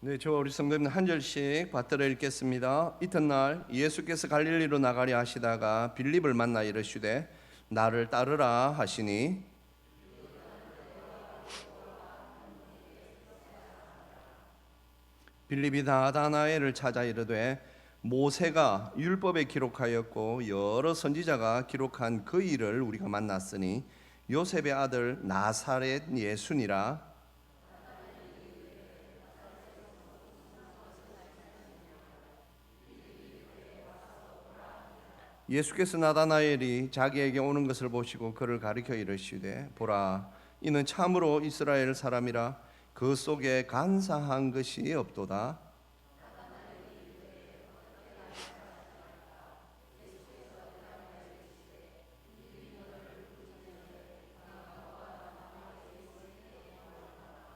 네, 우리 성도님 한 절씩 받들어 읽겠습니다. 이튿날 예수께서 갈릴리로 나가려 하시다가 빌립을 만나 이르시되 나를 따르라 하시니 빌립이 나다나엘을 찾아 이르되 모세가 율법에 기록하였고 여러 선지자가 기록한 그 일을 우리가 만났으니 요셉의 아들 나사렛 예수니라. 예수께서 나다나엘이 자기에게 오는 것을 보시고 그를 가리켜 이르시되 보라, 이는 참으로 이스라엘 사람이라 그 속에 간사한 것이 없도다.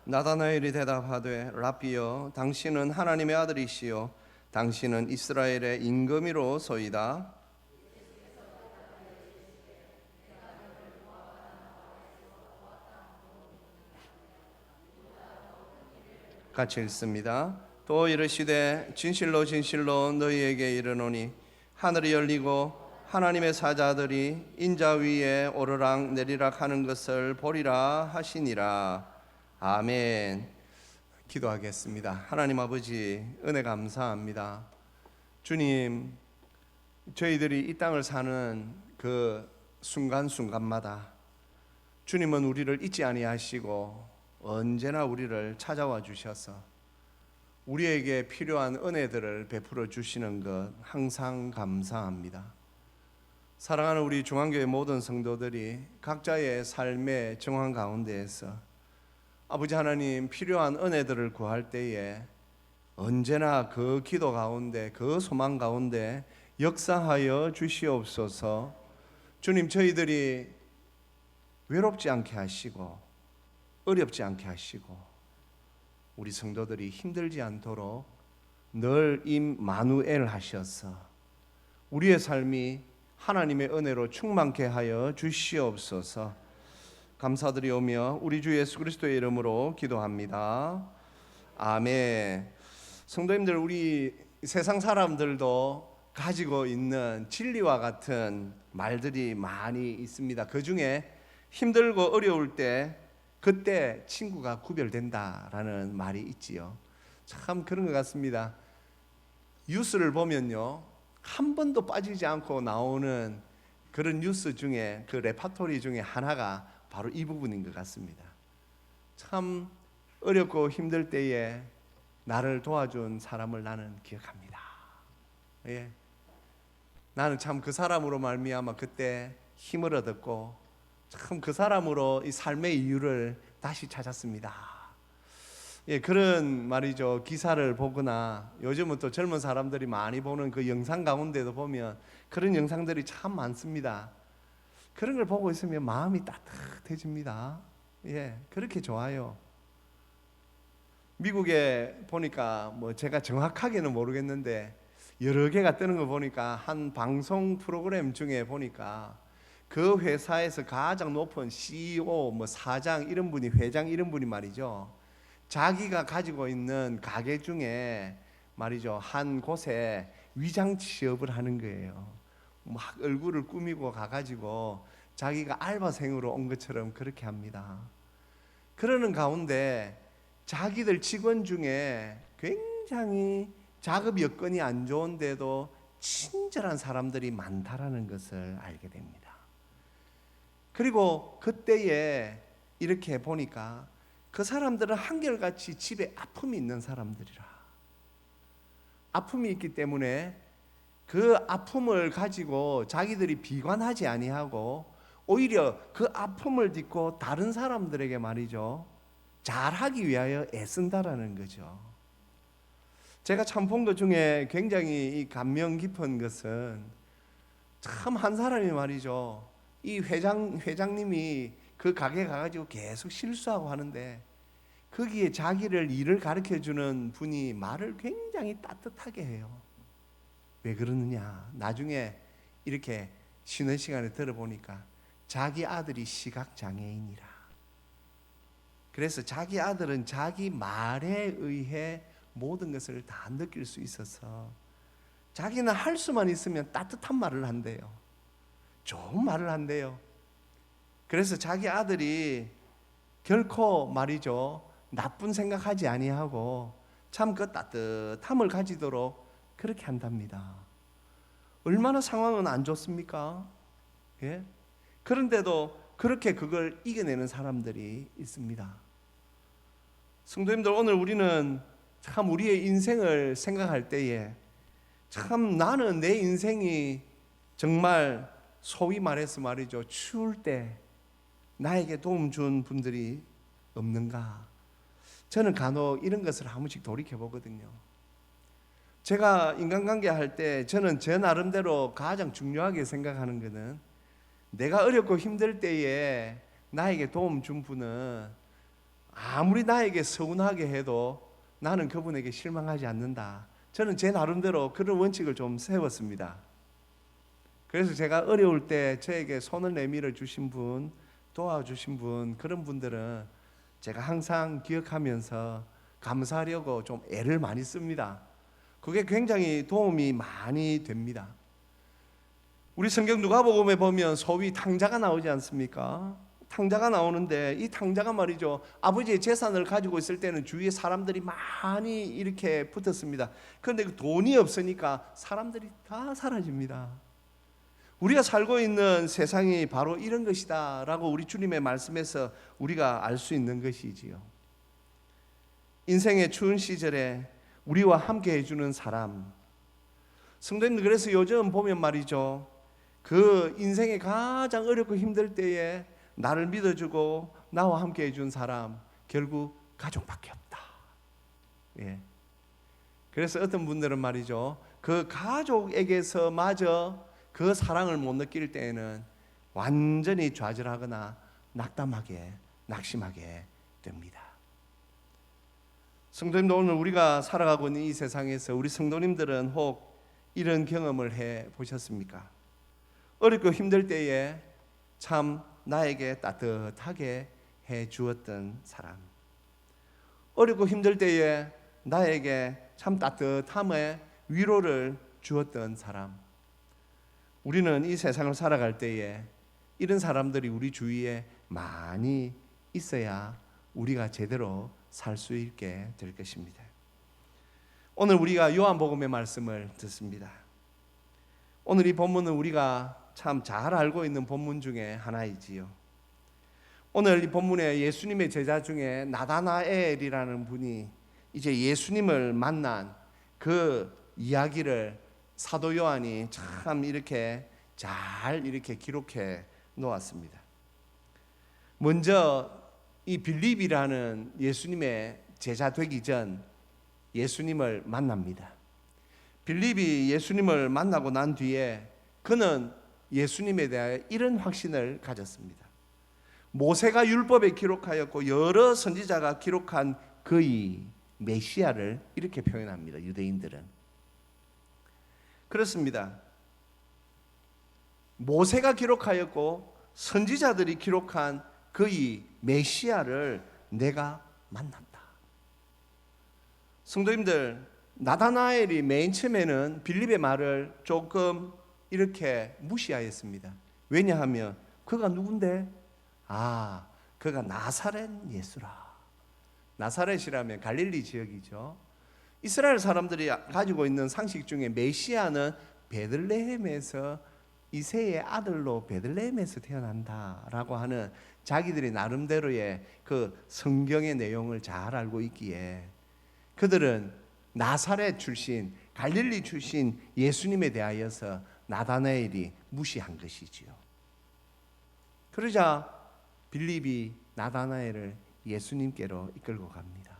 나다나엘이 대답하되 랍비여, 당신은 하나님의 아들이시요 당신은 이스라엘의 임금이로소이다. 같이 읽습니다. 또 이르시되 진실로 진실로 너희에게 이르노니 하늘이 열리고 하나님의 사자들이 인자 위에 오르락 내리락 하는 것을 보리라 하시니라. 아멘. 기도하겠습니다. 하나님 아버지, 은혜 감사합니다. 주님, 저희들이 이 땅을 사는 그 순간순간마다 주님은 우리를 잊지 아니하시고 언제나 우리를 찾아와 주셔서 우리에게 필요한 은혜들을 베풀어 주시는 것 항상 감사합니다. 사랑하는 우리 중앙교회 모든 성도들이 각자의 삶의 정황 가운데에서 아버지 하나님 필요한 은혜들을 구할 때에 언제나 그 기도 가운데, 그 소망 가운데 역사하여 주시옵소서. 주님, 저희들이 외롭지 않게 하시고 어렵지 않게 하시고 우리 성도들이 힘들지 않도록 늘 임마누엘 하셔서 우리의 삶이 하나님의 은혜로 충만케 하여 주시옵소서. 감사드리오며 우리 주 예수 그리스도의 이름으로 기도합니다. 아멘. 성도님들, 우리 세상 사람들도 가지고 있는 진리와 같은 말들이 많이 있습니다. 그 중에 힘들고 어려울 때 그때 친구가 구별된다라는 말이 있지요. 참 그런 것 같습니다. 뉴스를 보면요, 한 번도 빠지지 않고 나오는 그런 뉴스 중에 그 레파토리 중에 하나가 바로 이 부분인 것 같습니다. 참 어렵고 힘들 때에 나를 도와준 사람을 나는 기억합니다. 예. 나는 참 그 사람으로 말미암아 그때 힘을 얻었고 참 그 사람으로 이 삶의 이유를 다시 찾았습니다. 예, 그런 말이죠. 기사를 보거나 요즘은 또 젊은 사람들이 많이 보는 그 영상 가운데도 보면 그런 영상들이 참 많습니다. 그런 걸 보고 있으면 마음이 따뜻해집니다. 예, 그렇게 좋아요. 미국에 보니까 뭐 제가 정확하게는 모르겠는데 여러 개가 뜨는 거 보니까 한 방송 프로그램 중에 보니까 그 회사에서 가장 높은 CEO, 뭐 사장 이런 분이, 회장 이런 분이 말이죠, 자기가 가지고 있는 가게 중에 말이죠 한 곳에 위장 취업을 하는 거예요. 막 얼굴을 꾸미고 가가지고 자기가 알바생으로 온 것처럼 그렇게 합니다. 그러는 가운데 자기들 직원 중에 굉장히 작업 여건이 안 좋은데도 친절한 사람들이 많다라는 것을 알게 됩니다. 그리고 그때에 이렇게 보니까 그 사람들은 한결같이 집에 아픔이 있는 사람들이라. 아픔이 있기 때문에 그 아픔을 가지고 자기들이 비관하지 아니하고 오히려 그 아픔을 딛고 다른 사람들에게 말이죠, 잘하기 위하여 애쓴다라는 거죠. 제가 참 본 것 중에 굉장히 이 감명 깊은 것은 참 한 사람이 말이죠, 이 회장님이 그 가게 가가지고 계속 실수하고 하는데 거기에 자기를 일을 가르쳐 주는 분이 말을 굉장히 따뜻하게 해요. 왜 그러느냐, 나중에 이렇게 쉬는 시간에 들어보니까 자기 아들이 시각장애인이라. 그래서 자기 아들은 자기 말에 의해 모든 것을 다 느낄 수 있어서 자기는 할 수만 있으면 따뜻한 말을 한대요. 좋은 말을 한대요. 그래서 자기 아들이 결코 말이죠, 나쁜 생각하지 아니하고 참 그 따뜻함을 가지도록 그렇게 한답니다. 얼마나 상황은 안 좋습니까? 예? 그런데도 그렇게 그걸 이겨내는 사람들이 있습니다. 성도님들, 오늘 우리는 참 우리의 인생을 생각할 때에 참 나는 내 인생이 정말 소위 말해서 말이죠, 추울 때 나에게 도움 준 분들이 없는가? 저는 간혹 이런 것을 한 번씩 돌이켜 보거든요. 제가 인간관계 할 때 저는 제 나름대로 가장 중요하게 생각하는 것은 내가 어렵고 힘들 때에 나에게 도움 준 분은 아무리 나에게 서운하게 해도 나는 그분에게 실망하지 않는다. 저는 제 나름대로 그런 원칙을 좀 세웠습니다. 그래서 제가 어려울 때 저에게 손을 내밀어 주신 분, 도와주신 분, 그런 분들은 제가 항상 기억하면서 감사하려고 좀 애를 많이 씁니다. 그게 굉장히 도움이 많이 됩니다. 우리 성경 누가복음에 보면 소위 탕자가 나오지 않습니까? 탕자가 나오는데 이 탕자가 말이죠, 아버지의 재산을 가지고 있을 때는 주위에 사람들이 많이 이렇게 붙었습니다. 그런데 그 돈이 없으니까 사람들이 다 사라집니다. 우리가 살고 있는 세상이 바로 이런 것이다 라고 우리 주님의 말씀에서 우리가 알 수 있는 것이지요. 인생의 추운 시절에 우리와 함께 해주는 사람, 성도님들, 그래서 요즘 보면 말이죠, 그 인생의 가장 어렵고 힘들 때에 나를 믿어주고 나와 함께 해준 사람, 결국 가족밖에 없다. 예. 그래서 어떤 분들은 말이죠, 그 가족에게서마저 그 사랑을 못 느낄 때에는 완전히 좌절하거나 낙담하게, 낙심하게 됩니다. 성도님들, 오늘 우리가 살아가고 있는 이 세상에서 우리 성도님들은 혹 이런 경험을 해 보셨습니까? 어렵고 힘들 때에 참 나에게 따뜻하게 해 주었던 사람, 어렵고 힘들 때에 나에게 참 따뜻함의 위로를 주었던 사람, 우리는 이 세상을 살아갈 때에 이런 사람들이 우리 주위에 많이 있어야 우리가 제대로 살 수 있게 될 것입니다. 오늘 우리가 요한복음의 말씀을 듣습니다. 오늘 이 본문은 우리가 참 잘 알고 있는 본문 중에 하나이지요. 오늘 이 본문에 예수님의 제자 중에 나다나엘이라는 분이 이제 예수님을 만난 그 이야기를 사도 요한이 참 이렇게 잘 이렇게 기록해 놓았습니다. 먼저 이 빌립이라는 예수님의 제자 되기 전 예수님을 만납니다. 빌립이 예수님을 만나고 난 뒤에 그는 예수님에 대하여 이런 확신을 가졌습니다. 모세가 율법에 기록하였고 여러 선지자가 기록한 그의 메시아를 이렇게 표현합니다. 유대인들은 그렇습니다. 모세가 기록하였고 선지자들이 기록한 그의 메시아를 내가 만난다. 성도님들, 나다나엘이 맨 처음에는 빌립의 말을 조금 이렇게 무시하였습니다. 왜냐하면 그가 누군데? 그가 나사렛 예수라. 나사렛이라면 갈릴리 지역이죠. 이스라엘 사람들이 가지고 있는 상식 중에 메시아는 베들레헴에서 이새의 아들로 베들레헴에서 태어난다라고 하는 자기들이 나름대로의 그 성경의 내용을 잘 알고 있기에 그들은 나사렛 출신, 갈릴리 출신 예수님에 대하여서 나다나엘이 무시한 것이지요. 그러자 빌립이 나다나엘을 예수님께로 이끌고 갑니다.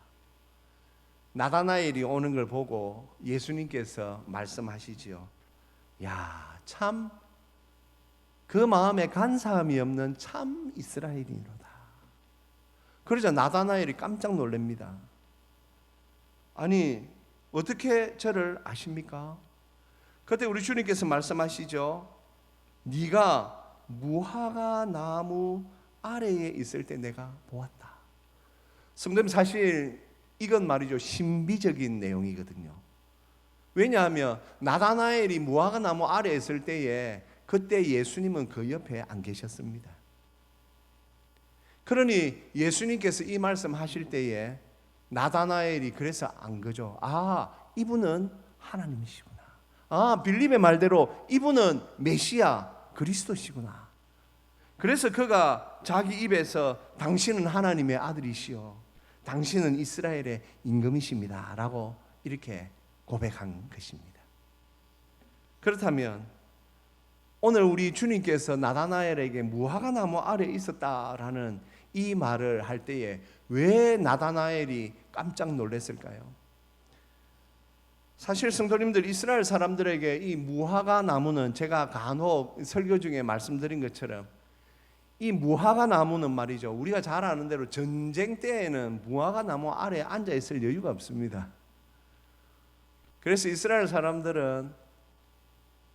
나다나엘이 오는 걸 보고 예수님께서 말씀하시지요. 야, 참 그 마음에 간사함이 없는 참 이스라엘이로다. 그러자 나다나엘이 깜짝 놀랍니다. 아니, 어떻게 저를 아십니까? 그때 우리 주님께서 말씀하시죠. 네가 무화과 나무 아래에 있을 때 내가 보았다. 성도님, 사실 이건 말이죠, 신비적인 내용이거든요. 왜냐하면 나다나엘이 무화과 나무 아래에 있을 때에 그때 예수님은 그 옆에 안 계셨습니다. 그러니 예수님께서 이 말씀 하실 때에 나다나엘이 그래서 안 거죠. 이분은 하나님이시구나. 빌립의 말대로 이분은 메시아 그리스도시구나. 그래서 그가 자기 입에서 당신은 하나님의 아들이시오, 당신은 이스라엘의 임금이십니다 라고 이렇게 고백한 것입니다. 그렇다면 오늘 우리 주님께서 나다나엘에게 무화과 나무 아래에 있었다라는 이 말을 할 때에 왜 나다나엘이 깜짝 놀랐을까요? 사실 성도님들, 이스라엘 사람들에게 이 무화과 나무는 제가 간혹 설교 중에 말씀드린 것처럼 이 무화과 나무는 말이죠, 우리가 잘 아는 대로 전쟁 때에는 무화과 나무 아래에 앉아 있을 여유가 없습니다. 그래서 이스라엘 사람들은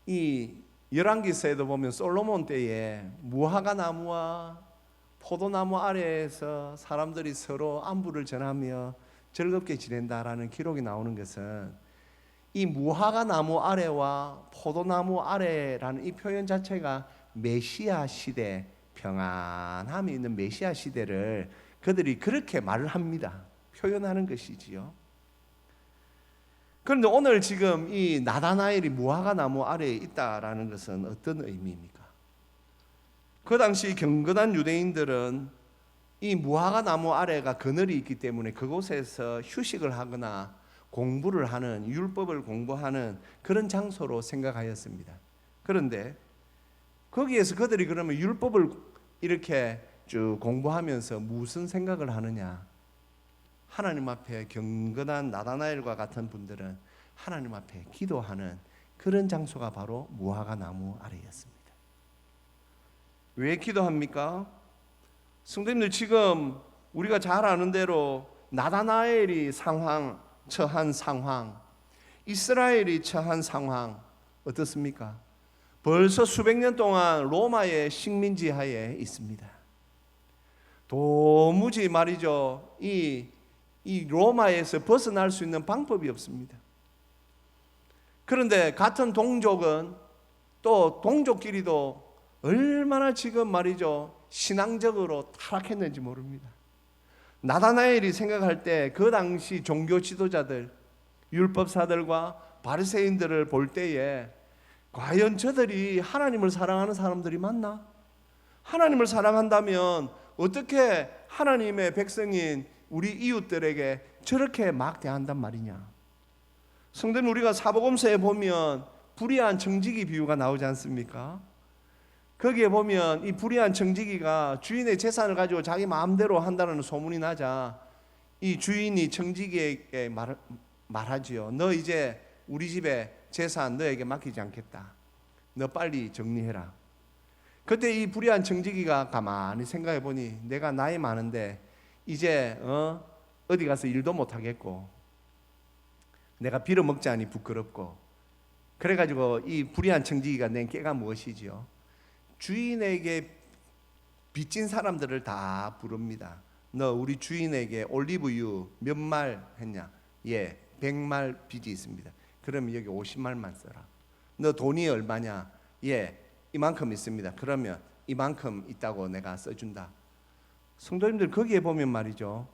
이 열왕기서에도 보면 솔로몬 때에 무화과 나무와 포도나무 아래에서 사람들이 서로 안부를 전하며 즐겁게 지낸다라는 기록이 나오는 것은 이 무화과 나무 아래와 포도나무 아래라는 이 표현 자체가 메시아 시대, 평안함이 있는 메시아 시대를 그들이 그렇게 말을 합니다. 표현하는 것이지요. 그런데 오늘 지금 이 나다나엘이 무화과 나무 아래에 있다라는 것은 어떤 의미입니까? 그 당시 경건한 유대인들은 이 무화과 나무 아래가 그늘이 있기 때문에 그곳에서 휴식을 하거나 공부를 하는, 율법을 공부하는 그런 장소로 생각하였습니다. 그런데 거기에서 그들이 그러면 율법을 이렇게 쭉 공부하면서 무슨 생각을 하느냐? 하나님 앞에 경건한 나다나엘과 같은 분들은 하나님 앞에 기도하는 그런 장소가 바로 무화과 나무 아래였습니다. 왜 기도합니까? 성도님들, 지금 우리가 잘 아는 대로 나다나엘이 처한 상황, 이스라엘이 처한 상황 어떻습니까? 벌써 수백 년 동안 로마의 식민지 하에 있습니다. 도무지 말이죠, 이 로마에서 벗어날 수 있는 방법이 없습니다. 그런데 같은 동족은 또 동족끼리도 얼마나 지금 말이죠, 신앙적으로 타락했는지 모릅니다. 나다나엘이 생각할 때 그 당시 종교 지도자들, 율법사들과 바리새인들을 볼 때에 과연 저들이 하나님을 사랑하는 사람들이 맞나? 하나님을 사랑한다면 어떻게 하나님의 백성인 우리 이웃들에게 저렇게 막대한단 말이냐? 성도님, 우리가 사복음서에 보면 불의한 청지기 비유가 나오지 않습니까? 거기에 보면 이 불의한 청지기가 주인의 재산을 가지고 자기 마음대로 한다는 소문이 나자 이 주인이 청지기에게 말하지요. 너 이제 우리 집에 재산 너에게 맡기지 않겠다. 너 빨리 정리해라. 그때 이 불의한 청지기가 가만히 생각해 보니 내가 나이 많은데 이제 어디 가서 일도 못 하겠고 내가 빌어먹자니 부끄럽고, 그래가지고 이 불의한 청지기가 낸 깨가 무엇이지요? 주인에게 빚진 사람들을 다 부릅니다. 너 우리 주인에게 올리브유 몇 말 했냐? 100말 빚이 있습니다. 그러면 여기 50말만 써라. 너 돈이 얼마냐? 이만큼 있습니다. 그러면 이만큼 있다고 내가 써준다. 성도님들, 거기에 보면 말이죠,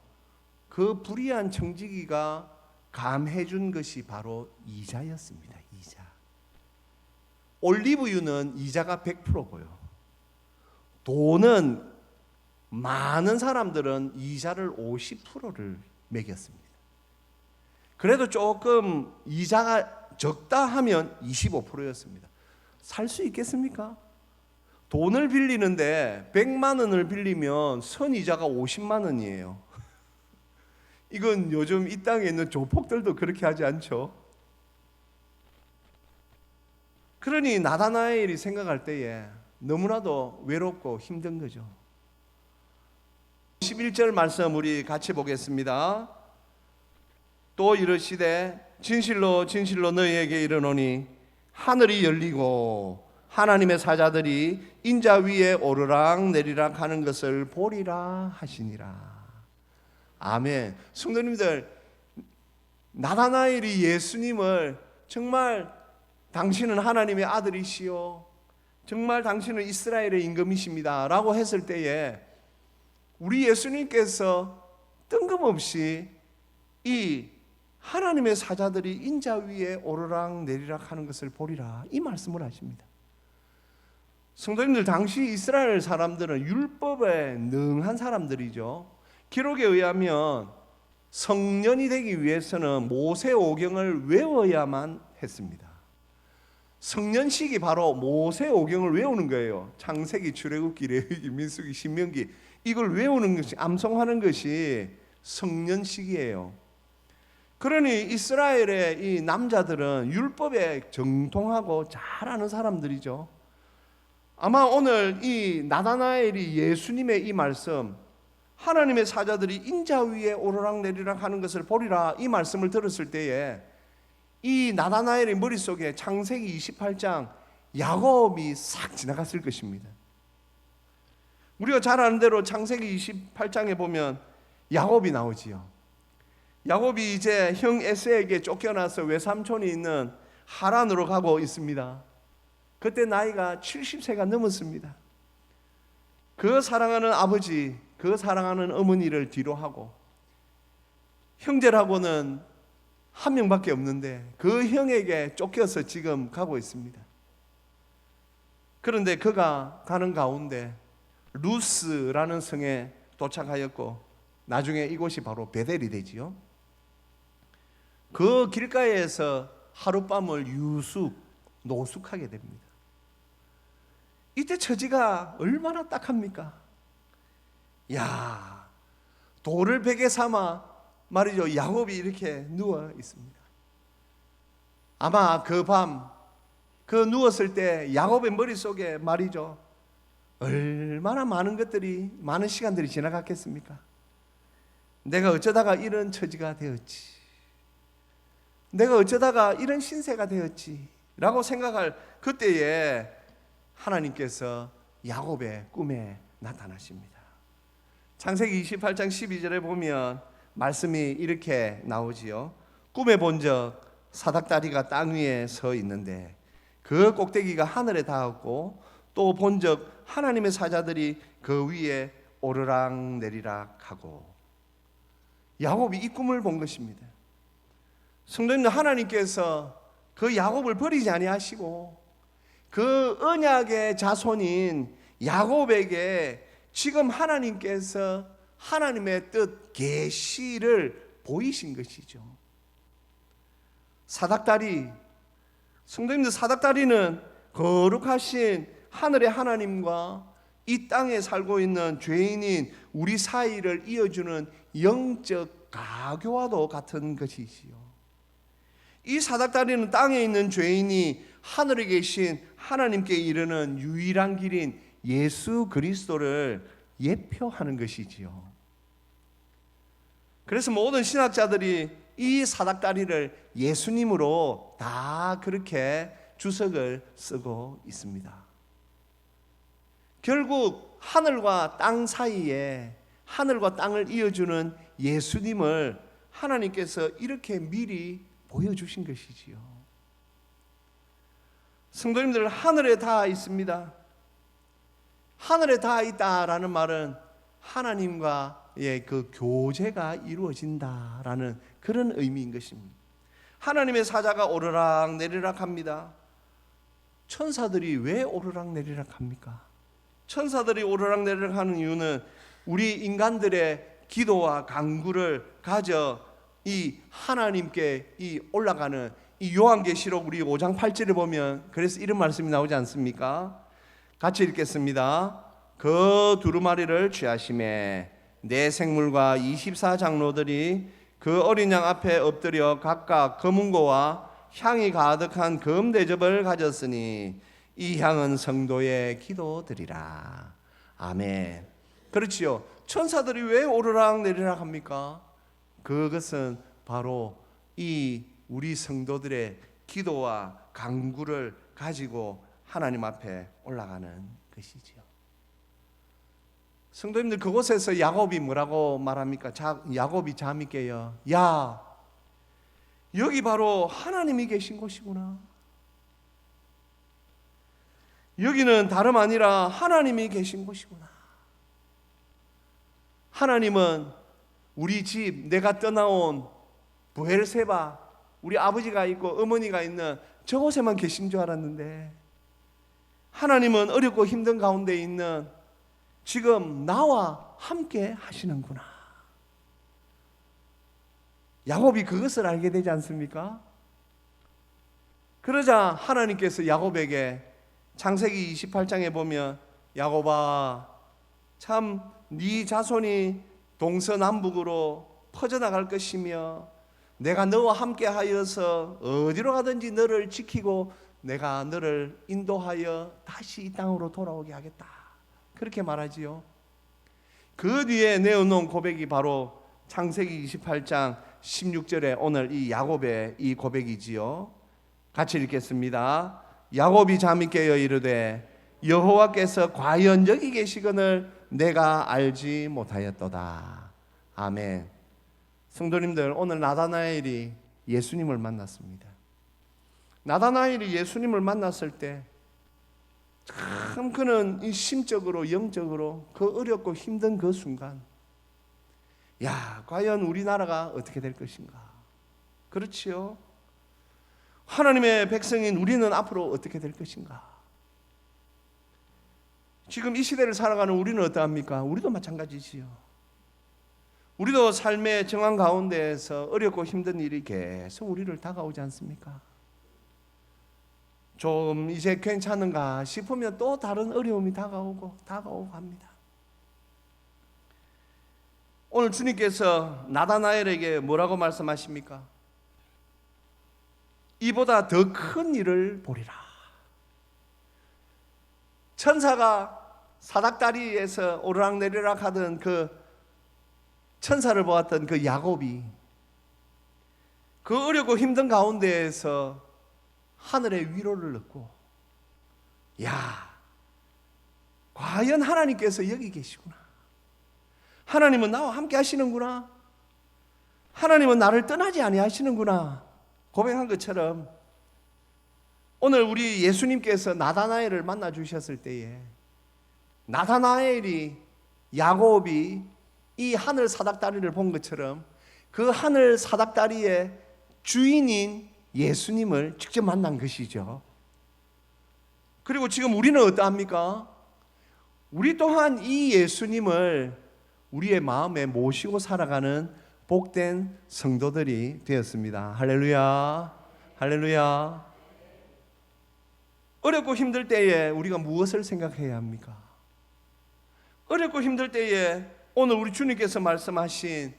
그 불의한 청지기가 감해준 것이 바로 이자였습니다. 이자. 올리브유는 이자가 100% 보여. 돈은 많은 사람들은 이자를 50%를 매겼습니다. 그래도 조금 이자가 적다 하면 25%였습니다. 살 수 있겠습니까? 돈을 빌리는데 100만 원을 빌리면 선이자가 50만 원이에요. 이건 요즘 이 땅에 있는 조폭들도 그렇게 하지 않죠? 그러니 나다나엘이 생각할 때에 너무나도 외롭고 힘든 거죠. 11절 말씀 우리 같이 보겠습니다. 또 이르시되 진실로 진실로 너희에게 이르노니 하늘이 열리고 하나님의 사자들이 인자 위에 오르락 내리락 하는 것을 보리라 하시니라. 아멘. 성도님들, 나다나엘이 예수님을 정말 당신은 하나님의 아들이시오, 정말 당신은 이스라엘의 임금이십니다 라고 했을 때에 우리 예수님께서 뜬금없이 이 하나님의 사자들이 인자 위에 오르락 내리락 하는 것을 보리라, 이 말씀을 하십니다. 성도님들, 당시 이스라엘 사람들은 율법에 능한 사람들이죠. 기록에 의하면 성년이 되기 위해서는 모세오경을 외워야만 했습니다. 성년식이 바로 모세오경을 외우는 거예요. 창세기, 출애굽기, 레위기, 민수기, 신명기, 이걸 외우는 것이, 암송하는 것이 성년식이에요. 그러니 이스라엘의 이 남자들은 율법에 정통하고 잘 아는 사람들이죠. 아마 오늘 이 나다나엘이 예수님의 이 말씀, 하나님의 사자들이 인자 위에 오르락 내리락 하는 것을 보리라, 이 말씀을 들었을 때에 이 나다나엘의 머릿속에 창세기 28장 야곱이 싹 지나갔을 것입니다. 우리가 잘 아는 대로 창세기 28장에 보면 야곱이 나오지요. 야곱이 이제 형 에서에게 쫓겨나서 외삼촌이 있는 하란으로 가고 있습니다. 그때 나이가 70세가 넘었습니다. 그 사랑하는 아버지, 그 사랑하는 어머니를 뒤로 하고 형제라고는 한 명밖에 없는데 그 형에게 쫓겨서 지금 가고 있습니다. 그런데 그가 가는 가운데 루스라는 성에 도착하였고 나중에 이곳이 바로 베델이 되지요. 그 길가에서 하룻밤을 노숙하게 됩니다. 이때 처지가 얼마나 딱합니까? 야, 돌을 베개 삼아 말이죠, 야곱이 이렇게 누워 있습니다. 아마 그 밤, 그 누웠을 때 야곱의 머릿속에 말이죠, 얼마나 많은 것들이, 많은 시간들이 지나갔겠습니까? 내가 어쩌다가 이런 처지가 되었지, 내가 어쩌다가 이런 신세가 되었지 라고 생각할 그때에 하나님께서 야곱의 꿈에 나타나십니다. 창세기 28장 12절에 보면 말씀이 이렇게 나오지요. 꿈에 본적 사닥다리가 땅 위에 서 있는데 그 꼭대기가 하늘에 닿았고 또 본적 하나님의 사자들이 그 위에 오르락 내리락 하고. 야곱이 이 꿈을 본 것입니다. 성도님들, 하나님께서 그 야곱을 버리지 아니하시고 그 언약의 자손인 야곱에게 지금 하나님께서 하나님의 뜻 계시를 보이신 것이죠. 사닥다리, 성도님들, 사닥다리는 거룩하신 하늘의 하나님과 이 땅에 살고 있는 죄인인 우리 사이를 이어주는 영적 가교와도 같은 것이지요. 이 사닥다리는 땅에 있는 죄인이 하늘에 계신 하나님께 이르는 유일한 길인 예수 그리스도를 예표하는 것이지요. 그래서 모든 신학자들이 이 사닥다리를 예수님으로 다 그렇게 주석을 쓰고 있습니다. 결국 하늘과 땅 사이에 하늘과 땅을 이어주는 예수님을 하나님께서 이렇게 미리 보여주신 것이지요. 성도님들, 하늘에 다 있습니다. 하늘에 다 있다라는 말은 하나님과의 그 교제가 이루어진다라는 그런 의미인 것입니다. 하나님의 사자가 오르락 내리락 합니다. 천사들이 왜 오르락 내리락 합니까? 천사들이 오르락 내리락 하는 이유는 우리 인간들의 기도와 간구를 가져 이 하나님께 이 올라가는 이 요한계시록 우리 5장 8절에 보면 그래서 이런 말씀이 나오지 않습니까? 같이 읽겠습니다. 그 두루마리를 취하심에 네 생물과 24장로들이 그 어린 양 앞에 엎드려 각각 검은고와 향이 가득한 검 대접을 가졌으니 이 향은 성도의 기도드리라. 아멘. 그렇지요. 천사들이 왜 오르락 내리락 합니까? 그것은 바로 이 우리 성도들의 기도와 간구를 가지고 하나님 앞에 올라가는 것이지요. 성도님들, 그곳에서 야곱이 뭐라고 말합니까? 야곱이 잠이 깨요. 야, 여기 바로 하나님이 계신 곳이구나. 여기는 다름 아니라 하나님이 계신 곳이구나. 하나님은 우리 집, 내가 떠나온 부엘세바, 우리 아버지가 있고 어머니가 있는 저곳에만 계신 줄 알았는데, 하나님은 어렵고 힘든 가운데 있는 지금 나와 함께 하시는구나. 야곱이 그것을 알게 되지 않습니까? 그러자 하나님께서 야곱에게 창세기 28장에 보면, 야곱아, 참 네 자손이 동서남북으로 퍼져나갈 것이며 내가 너와 함께 하여서 어디로 가든지 너를 지키고 내가 너를 인도하여 다시 이 땅으로 돌아오게 하겠다, 그렇게 말하지요. 그 뒤에 내어놓은 고백이 바로 창세기 28장 16절에 오늘 이 야곱의 이 고백이지요. 같이 읽겠습니다. 야곱이 잠이 깨어 이르되 여호와께서 과연 여기 계시거늘 내가 알지 못하였도다. 아멘. 성도님들, 오늘 나다나엘이 예수님을 만났습니다. 나다나엘이 예수님을 만났을 때 참 그는 이 심적으로 영적으로 그 어렵고 힘든 그 순간, 야, 과연 우리나라가 어떻게 될 것인가? 그렇지요. 하나님의 백성인 우리는 앞으로 어떻게 될 것인가? 지금 이 시대를 살아가는 우리는 어떠합니까? 우리도 마찬가지지요. 우리도 삶의 정황 가운데에서 어렵고 힘든 일이 계속 우리를 다가오지 않습니까? 좀 이제 괜찮은가 싶으면 또 다른 어려움이 다가오고 합니다. 오늘 주님께서 나다나엘에게 뭐라고 말씀하십니까? 이보다 더 큰 일을 보리라. 천사가 사닥다리에서 오르락내리락 하던 그 천사를 보았던 그 야곱이 그 어렵고 힘든 가운데에서 하늘의 위로를 얻고, 야, 과연 하나님께서 여기 계시구나. 하나님은 나와 함께 하시는구나. 하나님은 나를 떠나지 아니하시는구나 고백한 것처럼, 오늘 우리 예수님께서 나다나엘을 만나 주셨을 때에 나다나엘이, 야곱이 이 하늘 사닥다리를 본 것처럼 그 하늘 사닥다리의 주인인 예수님을 직접 만난 것이죠. 그리고 지금 우리는 어떠합니까? 우리 또한 이 예수님을 우리의 마음에 모시고 살아가는 복된 성도들이 되었습니다. 할렐루야, 할렐루야. 어렵고 힘들 때에 우리가 무엇을 생각해야 합니까? 어렵고 힘들 때에 오늘 우리 주님께서 말씀하신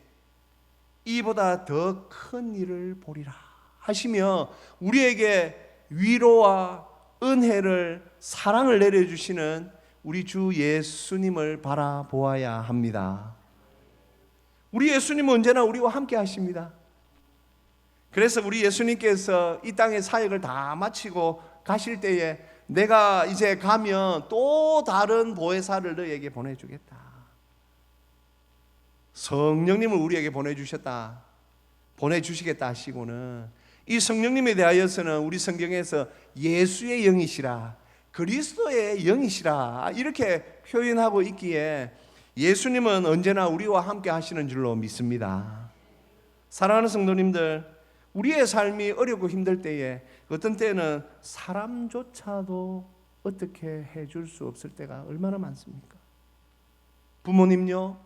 이보다 더 큰 일을 보리라 하시며 우리에게 위로와 은혜를, 사랑을 내려주시는 우리 주 예수님을 바라보아야 합니다. 우리 예수님은 언제나 우리와 함께 하십니다. 그래서 우리 예수님께서 이 땅의 사역을 다 마치고 가실 때에 내가 이제 가면 또 다른 보혜사를 너에게 보내주겠다, 성령님을 우리에게 보내주시겠다 하시고는, 이 성령님에 대하여서는 우리 성경에서 예수의 영이시라, 그리스도의 영이시라 이렇게 표현하고 있기에 예수님은 언제나 우리와 함께 하시는 줄로 믿습니다. 사랑하는 성도님들, 우리의 삶이 어렵고 힘들 때에 어떤 때는 사람조차도 어떻게 해줄 수 없을 때가 얼마나 많습니까? 부모님요,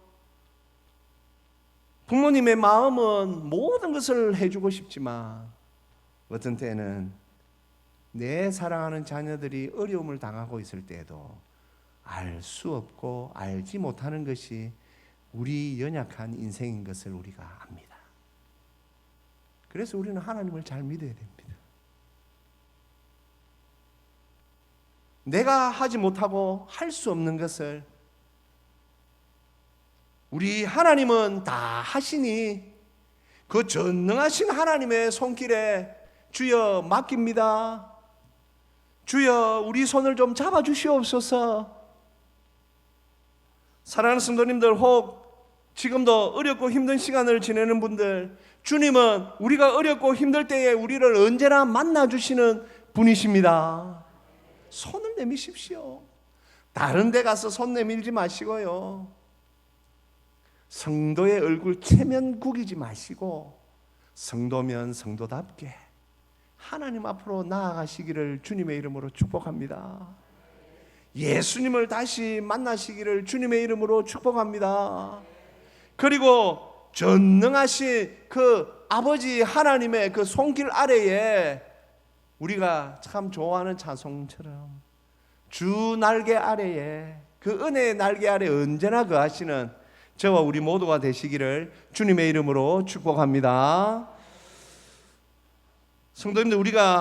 부모님의 마음은 모든 것을 해주고 싶지만 어떤 때는 내 사랑하는 자녀들이 어려움을 당하고 있을 때에도 알 수 없고 알지 못하는 것이 우리 연약한 인생인 것을 우리가 압니다. 그래서 우리는 하나님을 잘 믿어야 됩니다. 내가 하지 못하고 할 수 없는 것을 우리 하나님은 다 하시니 그 전능하신 하나님의 손길에 주여 맡깁니다. 주여 우리 손을 좀 잡아주시옵소서. 사랑하는 성도님들, 혹 지금도 어렵고 힘든 시간을 지내는 분들, 주님은 우리가 어렵고 힘들 때에 우리를 언제나 만나주시는 분이십니다. 손을 내미십시오. 다른 데 가서 손 내밀지 마시고요. 성도의 얼굴 체면 구기지 마시고 성도면 성도답게 하나님 앞으로 나아가시기를 주님의 이름으로 축복합니다. 예수님을 다시 만나시기를 주님의 이름으로 축복합니다. 그리고 전능하신 그 아버지 하나님의 그 손길 아래에 우리가 참 좋아하는 찬송처럼 주 날개 아래에 그 은혜의 날개 아래 언제나 거하시는 저와 우리 모두가 되시기를 주님의 이름으로 축복합니다. 성도님들, 우리가